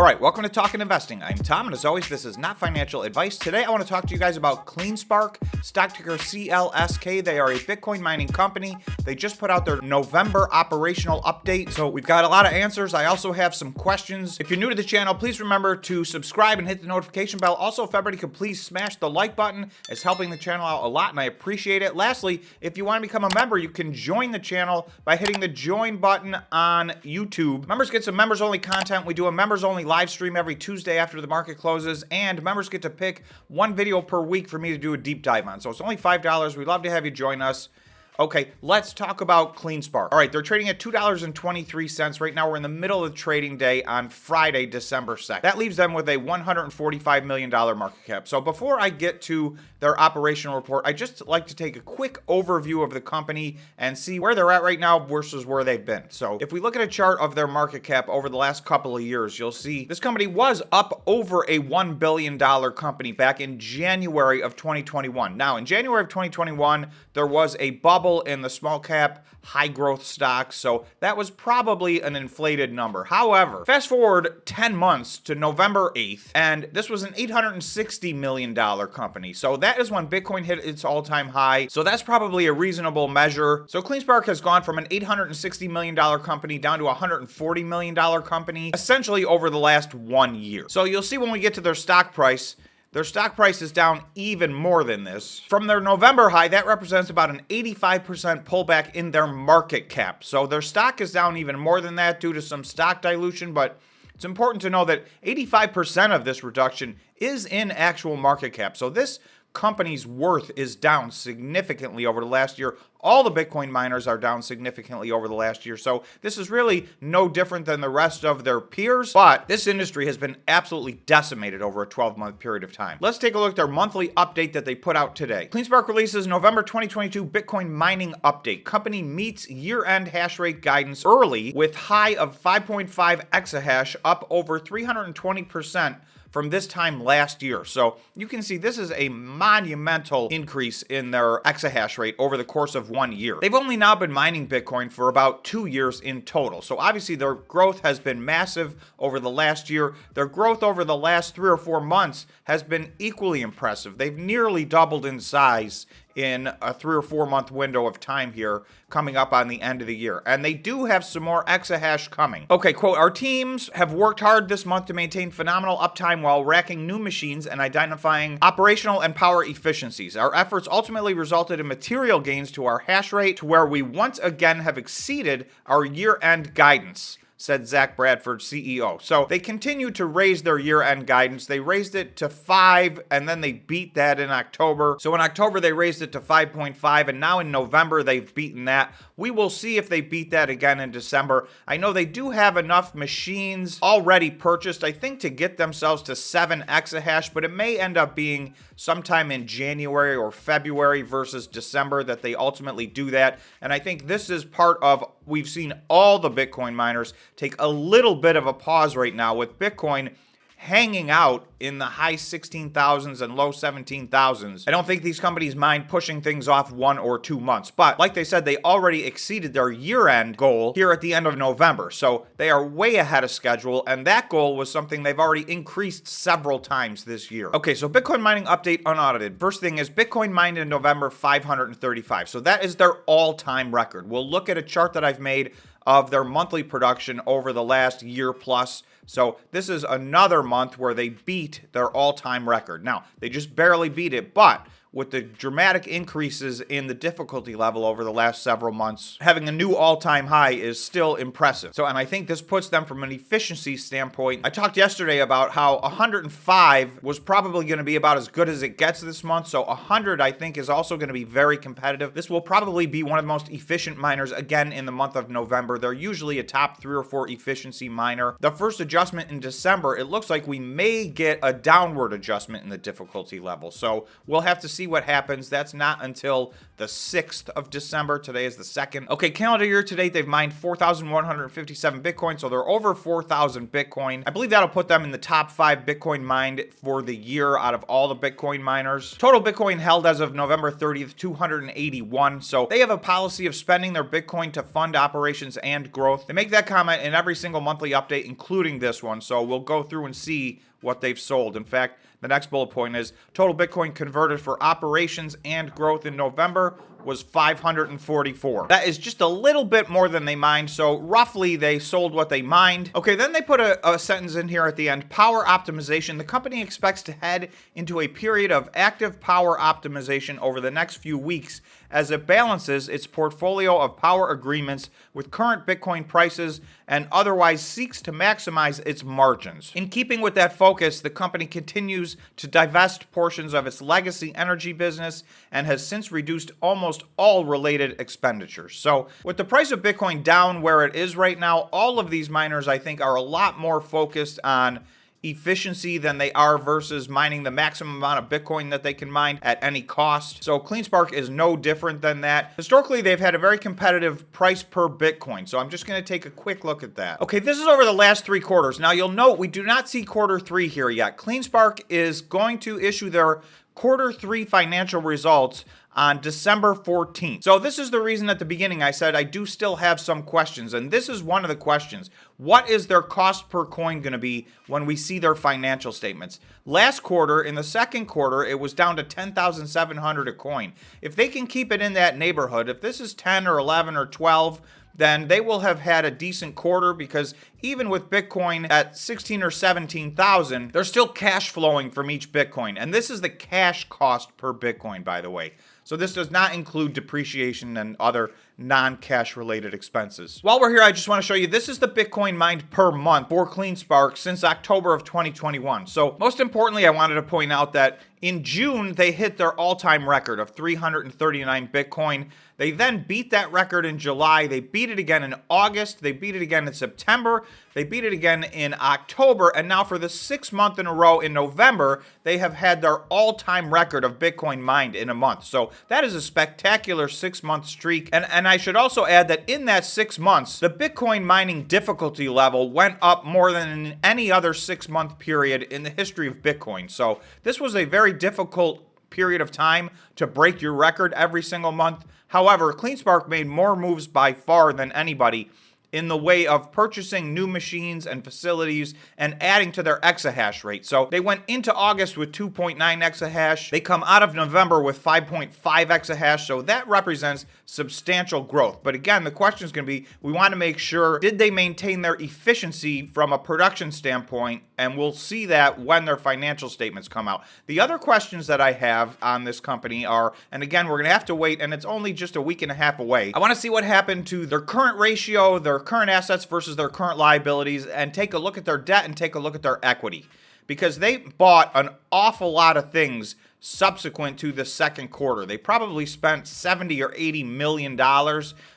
right, welcome to Talking Investing. I'm Tom, and as always, this is not financial advice. Today, I want to talk to you guys about Cleanspark, stock ticker CLSK. They are a Bitcoin mining company. They just put out their November operational update, so we've got a lot of answers. I also have some questions. If you're new to the channel, please remember to subscribe and hit the notification bell. Also, if everybody could please smash the like button. It's helping the channel out a lot, and I appreciate it. Lastly, if you want to become a member, you can join the channel by hitting the join button on YouTube. Members get some members-only content. We do a members-only live stream every Tuesday after the market closes, and members get to pick one video per week for me to do a deep dive on. So it's only $5. We'd love to have you join us. Okay, let's talk about Cleanspark. All right, they're trading at $2.23. Right now, we're in the middle of the trading day on Friday, December 2nd. That leaves them with a $145 million market cap. So before I get to their operational report, I just like to take a quick overview of the company and see where they're at right now versus where they've been. So if we look at a chart of their market cap over the last couple of years, you'll see this company was up over a $1 billion company back in January of 2021. Now, in January of 2021, there was a bubble in the small cap, high growth stocks, so that was probably an inflated number. However, fast forward 10 months to November 8th, and this was an $860 million company. So that is when Bitcoin hit its all-time high. So that's probably a reasonable measure. So Cleanspark has gone from an $860 million company down to a $140 million company, essentially over the last 1 year. So you'll see when we get to their stock price, their stock price is down even more than this. From their November high, that represents about an 85% pullback in their market cap. So their stock is down even more than that due to some stock dilution, but it's important to know that 85% of this reduction is in actual market cap. So this company's worth is down significantly over the last year. All the Bitcoin miners are down significantly over the last year. So this is really no different than the rest of their peers, but this industry has been absolutely decimated over a 12-month period of time. Let's take a look at their monthly update that they put out today. Cleanspark releases November 2022 Bitcoin mining update. Company meets year-end hash rate guidance early with high of 5.5 exahash, up over 320% from this time last year. So you can see this is a monumental increase in their exahash rate over the course of 1 year. They've only now been mining Bitcoin for about 2 years in total. So obviously their growth has been massive over the last year. Their growth over the last 3 or 4 months has been equally impressive. They've nearly doubled in size in a 3 or 4 month window of time here coming up on the end of the year. And they do have some more exahash coming. Okay, quote, our teams have worked hard this month to maintain phenomenal uptime while racking new machines and identifying operational and power efficiencies. Our efforts ultimately resulted in material gains to our hash rate to where we once again have exceeded our year-end guidance, said Zach Bradford, CEO. So they continue to raise their year-end guidance. They raised it to 5, and then they beat that in October. So in October, they raised it to 5.5, and now in November, they've beaten that. We will see if they beat that again in December. I know they do have enough machines already purchased, I think, to get themselves to 7 exahash, but it may end up being sometime in January or February versus December that they ultimately do that. And I think this is part of, we've seen all the Bitcoin miners take a little bit of a pause right now with Bitcoin hanging out in the high 16,000s and low 17,000s. I don't think these companies mind pushing things off 1 or 2 months. But like they said, they already exceeded their year-end goal here at the end of November. So they are way ahead of schedule. And that goal was something they've already increased several times this year. Okay, so Bitcoin mining update unaudited. First thing is Bitcoin mined in November 535. So that is their all-time record. We'll look at a chart that I've made of their monthly production over the last year plus. So this is another month where they beat their all-time record. Now, they just barely beat it, but with the dramatic increases in the difficulty level over the last several months, having a new all-time high is still impressive. So, and I think this puts them from an efficiency standpoint. I talked yesterday about how 105 was probably going to be about as good as it gets this month. So 100, I think, is also going to be very competitive. This will probably be one of the most efficient miners again in the month of November. They're usually a top 3 or 4 efficiency miner. The first adjustment in December, it looks like we may get a downward adjustment in the difficulty level. So we'll have to see see what happens. That's not until the 6th of December. Today is the 2nd. Okay, calendar year to date, they've mined 4,157 Bitcoin, so they're over 4,000 Bitcoin. I believe that'll put them in the top 5 Bitcoin mined for the year out of all the Bitcoin miners. Total Bitcoin held as of November 30th, 281. So they have a policy of spending their Bitcoin to fund operations and growth. They make that comment in every single monthly update, including this one. So we'll go through and see what they've sold. In fact, the next bullet point is total Bitcoin converted for operations and growth in November was 544. That is just a little bit more than they mined, so roughly they sold what they mined. Okay, then they put a sentence in here at the end. Power optimization. The company expects to head into a period of active power optimization over the next few weeks as it balances its portfolio of power agreements with current Bitcoin prices and otherwise seeks to maximize its margins. In keeping with that focus, the company continues to divest portions of its legacy energy business and has since reduced almost all related expenditures. So with the price of Bitcoin down where it is right now, all of these miners, I think, are a lot more focused on efficiency than they are versus mining the maximum amount of Bitcoin that they can mine at any cost. So CleanSpark is no different than that. Historically, they've had a very competitive price per Bitcoin. So I'm just going to take a quick look at that. Okay, this is over the last 3 quarters. Now you'll note we do not see quarter 3 here yet. CleanSpark is going to issue their quarter 3 financial results on December 14th. So this is the reason at the beginning I said I do still have some questions, and this is one of the questions. What is their cost per coin going to be when we see their financial statements? Last quarter, in the second quarter, it was down to 10,700 a coin. If they can keep it in that neighborhood, if this is 10 or 11 or 12, then they will have had a decent quarter, because even with Bitcoin at 16 or 17,000, they're still cash flowing from each Bitcoin. And this is the cash cost per Bitcoin, by the way. So this does not include depreciation and other non-cash related expenses. While we're here, I just want to show you, this is the Bitcoin mined per month for CleanSpark since October of 2021. So most importantly, I wanted to point out that in June, they hit their all-time record of 339 Bitcoin. They then beat that record in July. They beat it again in August. They beat it again in September. They beat it again in October. And now for the 6th month in a row in November, they have had their all-time record of Bitcoin mined in a month. So that is a spectacular 6-month streak. And I should also add that in that 6 months, the Bitcoin mining difficulty level went up more than in any other 6-month period in the history of Bitcoin. So this was a very difficult period of time to break your record every single month. However, CleanSpark made more moves by far than anybody in the way of purchasing new machines and facilities and adding to their exahash rate. So they went into August with 2.9 exahash. They come out of November with 5.5 exahash. So that represents substantial growth. But again, the question is going to be, we want to make sure, did they maintain their efficiency from a production standpoint? And we'll see that when their financial statements come out. The other questions that I have on this company are, and again, we're going to have to wait, and it's only just a week and a half away. I want to see what happened to their current ratio, their current assets versus their current liabilities, and take a look at their debt and take a look at their equity, because they bought an awful lot of things subsequent to the second quarter. They probably spent $70 or $80 million.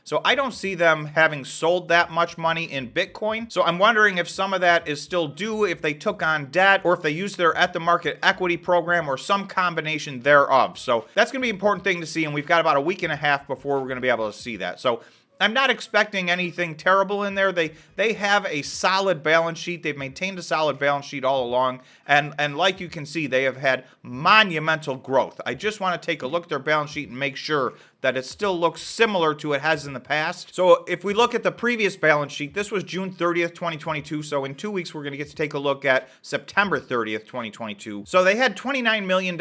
So I don't see them having sold that much money in Bitcoin. So I'm wondering if some of that is still due, if they took on debt, or if they used their at-the-market equity program, or some combination thereof. So that's going to be an important thing to see, and we've got about a week and a half before we're going to be able to see that. So I'm not expecting anything terrible in there. They have a solid balance sheet. They've maintained a solid balance sheet all along. And like you can see, they have had monumental growth. I just want to take a look at their balance sheet and make sure that it still looks similar to it has in the past. So if we look at the previous balance sheet, this was June 30th, 2022. So in 2 weeks, we're going to get to take a look at September 30th, 2022. So they had $29 million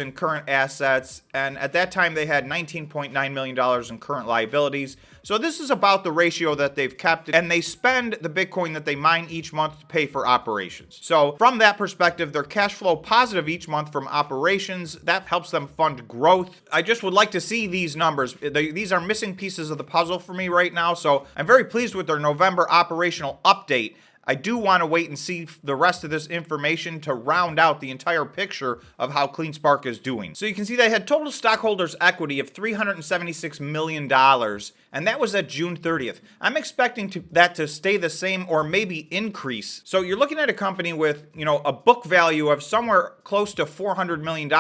in current assets. And at that time, they had $19.9 million in current liabilities. So this is about the ratio that they've kept. And they spend the Bitcoin that they mine each month to pay for operations. So from that perspective, they're cash flow positive each month from operations. That helps them fund growth. I just would like to see these numbers. These are missing pieces of the puzzle for me right now. So I'm very pleased with their November operational update. I do want to wait and see the rest of this information to round out the entire picture of how CleanSpark is doing. So you can see they had total stockholders' equity of $376 million, and that was at June 30th. I'm expecting that to stay the same or maybe increase. So you're looking at a company with, a book value of somewhere close to $400 million,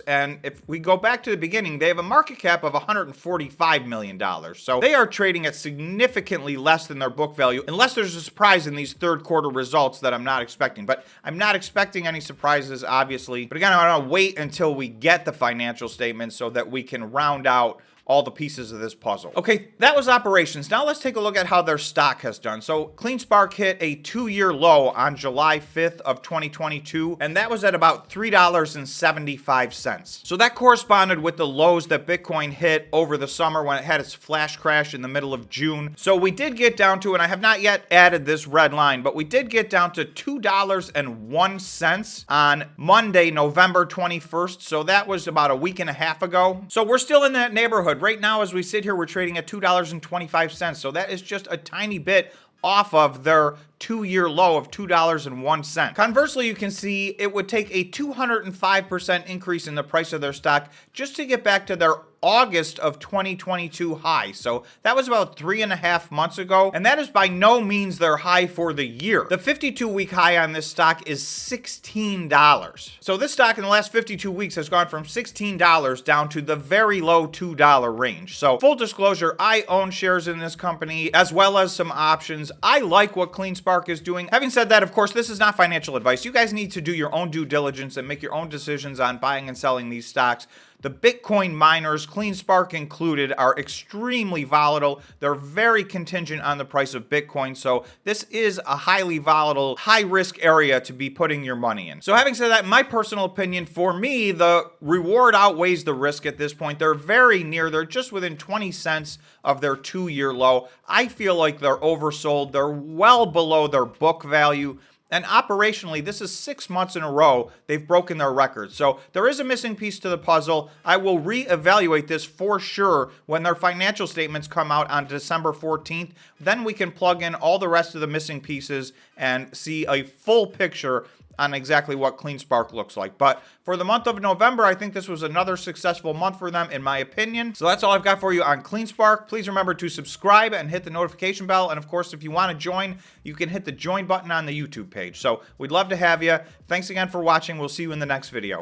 and if we go back to the beginning, they have a market cap of $145 million. So they are trading at significantly less than their book value, unless there's a surprise in these third quarter results that I'm not expecting. But I'm not expecting any surprises, obviously. But again, I want to wait until we get the financial statements so that we can round out all the pieces of this puzzle. Okay, that was operations. Now let's take a look at how their stock has done. So CleanSpark hit a 2-year low on July 5th of 2022, and that was at about $3.75. So that corresponded with the lows that Bitcoin hit over the summer when it had its flash crash in the middle of June. So we did get down to, and I have not yet added this red line, but we did get down to $2.01 on Monday, November 21st. So that was about a week and a half ago. So we're still in that neighborhood. Right now, as we sit here, we're trading at $2.25. So that is just a tiny bit off of their 2-year low of $2.01. Conversely, you can see it would take a 205% increase in the price of their stock just to get back to their August of 2022 high. So that was about 3.5 months ago, and that is by no means their high for the year. The 52-week high on this stock is $16. So this stock in the last 52 weeks has gone from $16 down to the very low $2 range. So full disclosure, I own shares in this company as well as some options. I like what CleanSpark is doing. Having said that, of course, this is not financial advice. You guys need to do your own due diligence and make your own decisions on buying and selling these stocks. The Bitcoin miners, CleanSpark included, are extremely volatile. They're very contingent on the price of Bitcoin. So this is a highly volatile, high-risk area to be putting your money in. So having said that, in my personal opinion, for me, the reward outweighs the risk at this point. They're very near. They're just within 20 cents of their 2-year low. I feel like they're oversold. They're well below their book value. And operationally, this is 6 months in a row they've broken their record. So there is a missing piece to the puzzle. I will reevaluate this for sure when their financial statements come out on December 14th. Then we can plug in all the rest of the missing pieces and see a full picture on exactly what CleanSpark looks like. But for the month of November, I think this was another successful month for them, in my opinion. So that's all I've got for you on CleanSpark. Please remember to subscribe and hit the notification bell. And of course, if you want to join, you can hit the join button on the YouTube page. So we'd love to have you. Thanks again for watching. We'll see you in the next video.